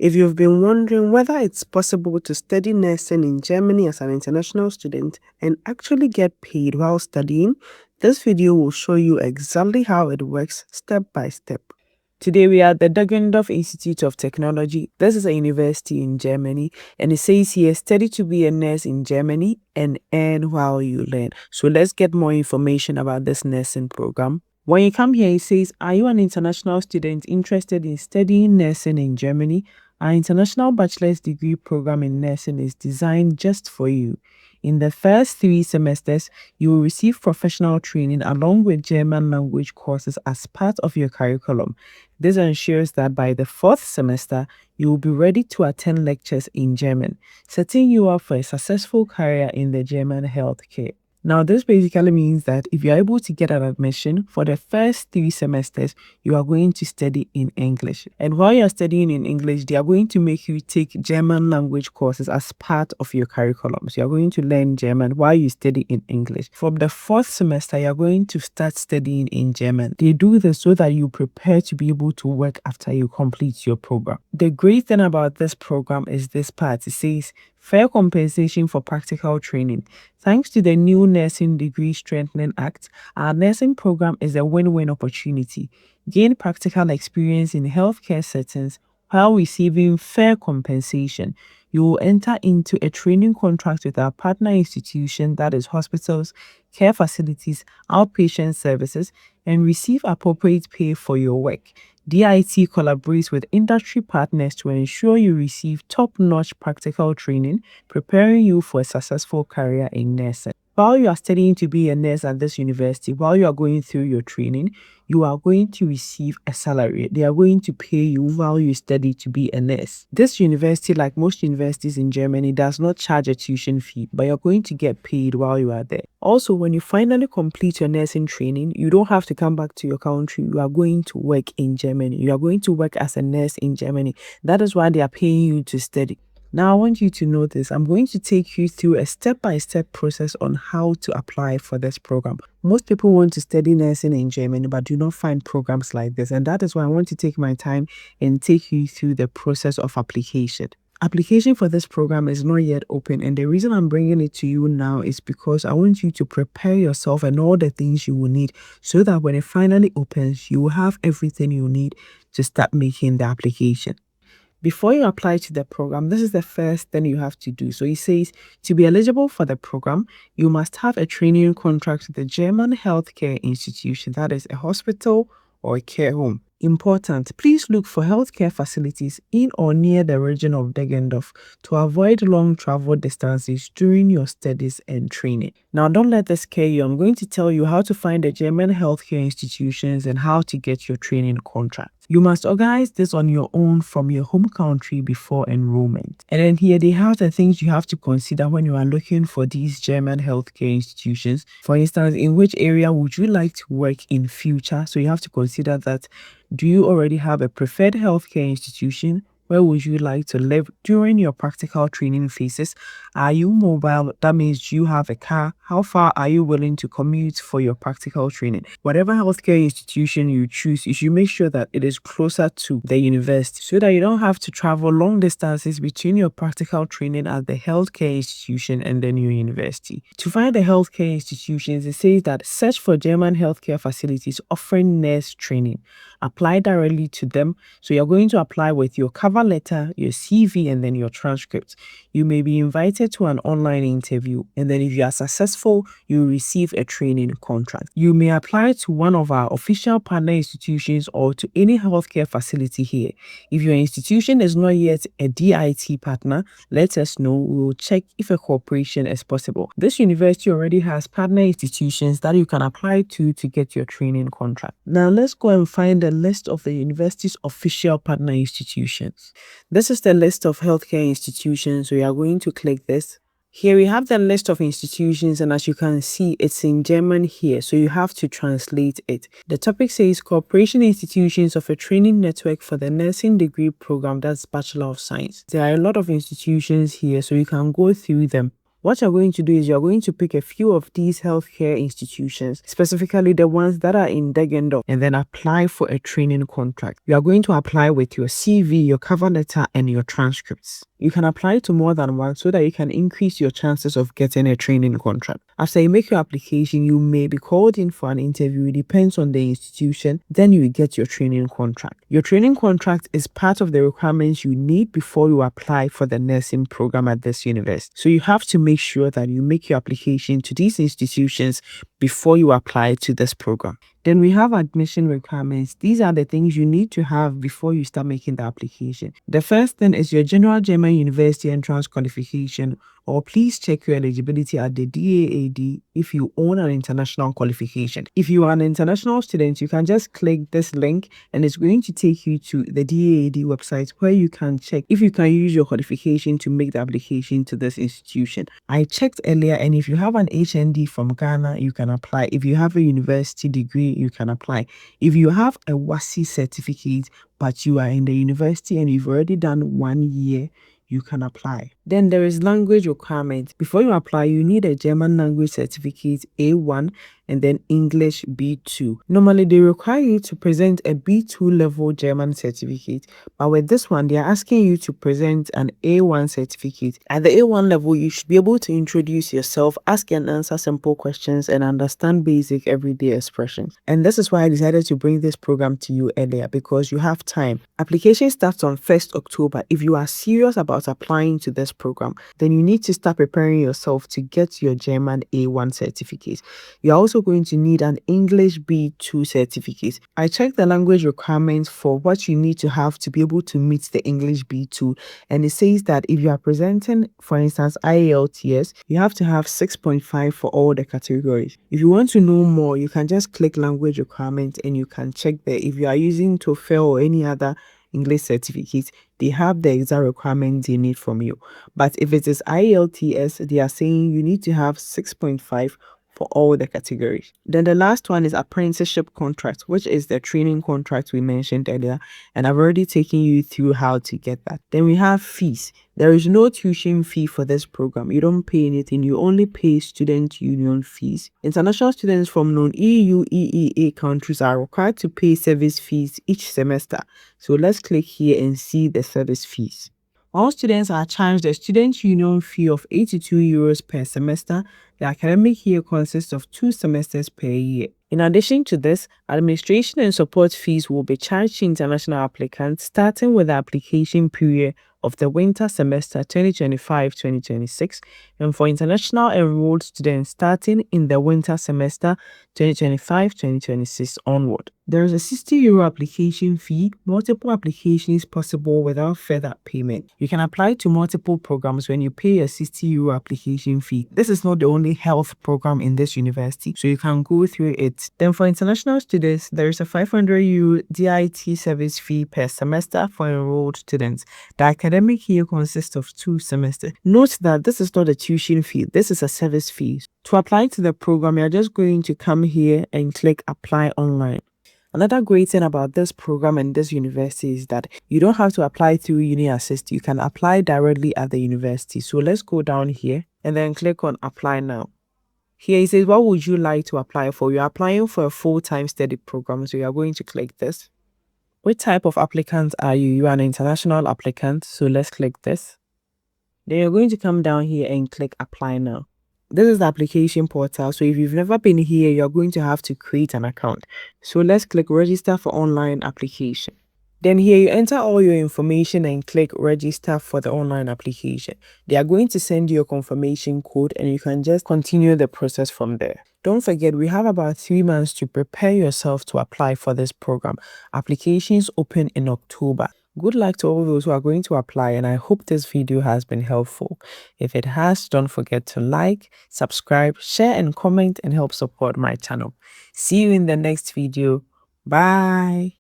If you've been wondering whether it's possible to study nursing in Germany as an international student and actually get paid while studying, this video will show you exactly how it works step by step. Today we are at the Deggendorf Institute of Technology. This is a university in Germany, and it says here study to be a nurse in Germany and earn while you learn. So let's get more information about this nursing program. When you come here, it says, are you an international student interested in studying nursing in Germany? Our international bachelor's degree program in nursing is designed just for you. In the first 3 semesters, you will receive professional training along with German language courses as part of your curriculum. This ensures that by the 4th semester, you will be ready to attend lectures in German, setting you up for a successful career in the German healthcare. Now, this basically means that if you're able to get an admission for the first 3 semesters, you are going to study in English. And while you're studying in English, they are going to make you take German language courses as part of your curriculum. So you're going to learn German while you study in English. From the 4th semester, you're going to start studying in German. They do this so that you prepare to be able to work after you complete your program. The great thing about this program is this part. It says, fair compensation for practical training. Thanks to the new Nursing Degree Strengthening Act, our nursing program is a win-win opportunity. Gain practical experience in healthcare settings while receiving fair compensation. You will enter into a training contract with our partner institution, that is hospitals, care facilities, outpatient services, and receive appropriate pay for your work. DIT collaborates with industry partners to ensure you receive top-notch practical training, preparing you for a successful career in nursing. While you are studying to be a nurse at this university, while you are going through your training, you are going to receive a salary. They are going to pay you while you study to be a nurse. This university, like most universities in Germany, does not charge a tuition fee, but you're going to get paid while you are there. Also, when you finally complete your nursing training, you don't have to come back to your country. You are going to work in Germany. You are going to work as a nurse in Germany. That is why they are paying you to study. Now, I want you to know this. I'm going to take you through a step-by-step process on how to apply for this program. Most people want to study nursing in Germany but do not find programs like this. And that is why I want to take my time and take you through the process of application. Application for this program is not yet open, and the reason I'm bringing it to you now is because I want you to prepare yourself and all the things you will need so that when it finally opens, you will have everything you need to start making the application. Before you apply to the program, this is the first thing you have to do. So it says, to be eligible for the program, you must have a training contract with the German healthcare institution, that is a hospital or a care home. Important, please look for healthcare facilities in or near the region of Deggendorf to avoid long travel distances during your studies and training. Now, don't let this scare you. I'm going to tell you how to find the German healthcare institutions and how to get your training contract. You must organize this on your own from your home country before enrollment. And then here they have the things you have to consider when you are looking for these German healthcare institutions. For instance, in which area would you like to work in future? So you have to consider that. Do you already have a preferred healthcare institution? Where would you like to live during your practical training phases? Are you mobile? That means you have a car. How far are you willing to commute for your practical training? Whatever healthcare institution you choose, you should make sure that it is closer to the university so that you don't have to travel long distances between your practical training at the healthcare institution and then your university. To find the healthcare institutions, it says that search for German healthcare facilities offering nurse training. Apply directly to them. So you're going to apply with your cover letter, your CV, and then your transcript. You may be invited to an online interview, and then if you are successful, you will receive a training contract. You may apply to one of our official partner institutions or to any healthcare facility here. If your institution is not yet a DIT partner, let us know. We will check if a cooperation is possible. This university already has partner institutions that you can apply to get your training contract. Now let's go and find the list of the university's official partner institutions. This is the list of healthcare institutions, so you are going to click this. Here we have the list of institutions, and as you can see, it's in German here, so you have to translate it. The topic says Cooperation Institutions of a Training Network for the Nursing Degree Program, that's Bachelor of Science. There are a lot of institutions here, so you can go through them. What you're going to do is you're going to pick a few of these healthcare institutions, specifically the ones that are in Deggendorf, and then apply for a training contract. You are going to apply with your CV, your cover letter, and your transcripts. You can apply to more than one so that you can increase your chances of getting a training contract. After you make your application, you may be called in for an interview. It depends on the institution. Then you will get your training contract. Your training contract is part of the requirements you need before you apply for the nursing program at this university. So you have to make sure that you make your application to these institutions before you apply to this program. Then we have admission requirements. These are the things you need to have before you start making the application. The first thing is your general German university entrance qualification, or please check your eligibility at the DAAD if you own an international qualification. If you are an international student, you can just click this link and it's going to take you to the DAAD website where you can check if you can use your qualification to make the application to this institution. I checked earlier, and if you have an HND from Ghana, you can apply. If you have a university degree, you can apply. If you have a WASI certificate, but you are in the university and you've already done 1 year, you can apply. Then there is language requirement. Before you apply, you need a German language certificate A1 and then English B2. Normally, they require you to present a B2 level German certificate, but with this one, they are asking you to present an A1 certificate. At the A1 level, you should be able to introduce yourself, ask and answer simple questions, and understand basic everyday expressions. And this is why I decided to bring this program to you earlier, because you have time. Application starts on 1st October. If you are serious about applying to this program, then you need to start preparing yourself to get your German A1 certificate. You're also going to need an English B2 certificate. I checked the language requirements for what you need to have to be able to meet the English B2, and it says that if you are presenting, for instance, IELTS, you have to have 6.5 for all the categories. If you want to know more, you can just click language requirements and you can check there. If you are using TOEFL or any other English certificate, they have the exact requirements they need from you. But if it is IELTS, they are saying you need to have 6.5 for all the categories. Then the last one is apprenticeship contract, which is the training contract we mentioned earlier, and I've already taken you through how to get that. Then we have fees. There is no tuition fee for this program. You don't pay anything. You only pay student union fees. International students from non-EU EEA countries are required to pay service fees each semester. So let's click here and see the service fees. All students are charged a student union fee of €82 per semester. The academic year consists of 2 semesters per year. In addition to this, administration and support fees will be charged to international applicants starting with the application period of the winter semester 2025-2026, and for international enrolled students starting in the winter semester 2025-2026 onward. There is a €60 application fee. Multiple applications possible without further payment. You can apply to multiple programs when you pay a €60 application fee. This is not the only health program in this university, so you can go through it. Then for international students, there is a €500 DIT service fee per semester for enrolled students. The academic year consists of 2 semesters. Note that this is not a tuition fee, this is a service fee. To apply to the program, you're just going to come here and click apply online. Another great thing about this program and this university is that you don't have to apply through Uni-Assist. You can apply directly at the university. So let's go down here and then click on apply now. Here it says, what would you like to apply for? You're applying for a full-time study program. So you're going to click this. What type of applicant are you? You are an international applicant. So let's click this. Then you're going to come down here and click apply now. This is the application portal. So if you've never been here, you're going to have to create an account. So let's click register for online application. Then here you enter all your information and click register for the online application. They are going to send you a confirmation code and you can just continue the process from there. Don't forget, we have about 3 months to prepare yourself to apply for this program. Applications open in October. Good luck to all those who are going to apply, and I hope this video has been helpful. If it has, don't forget to like, subscribe, share and comment and help support my channel. See you in the next video. Bye.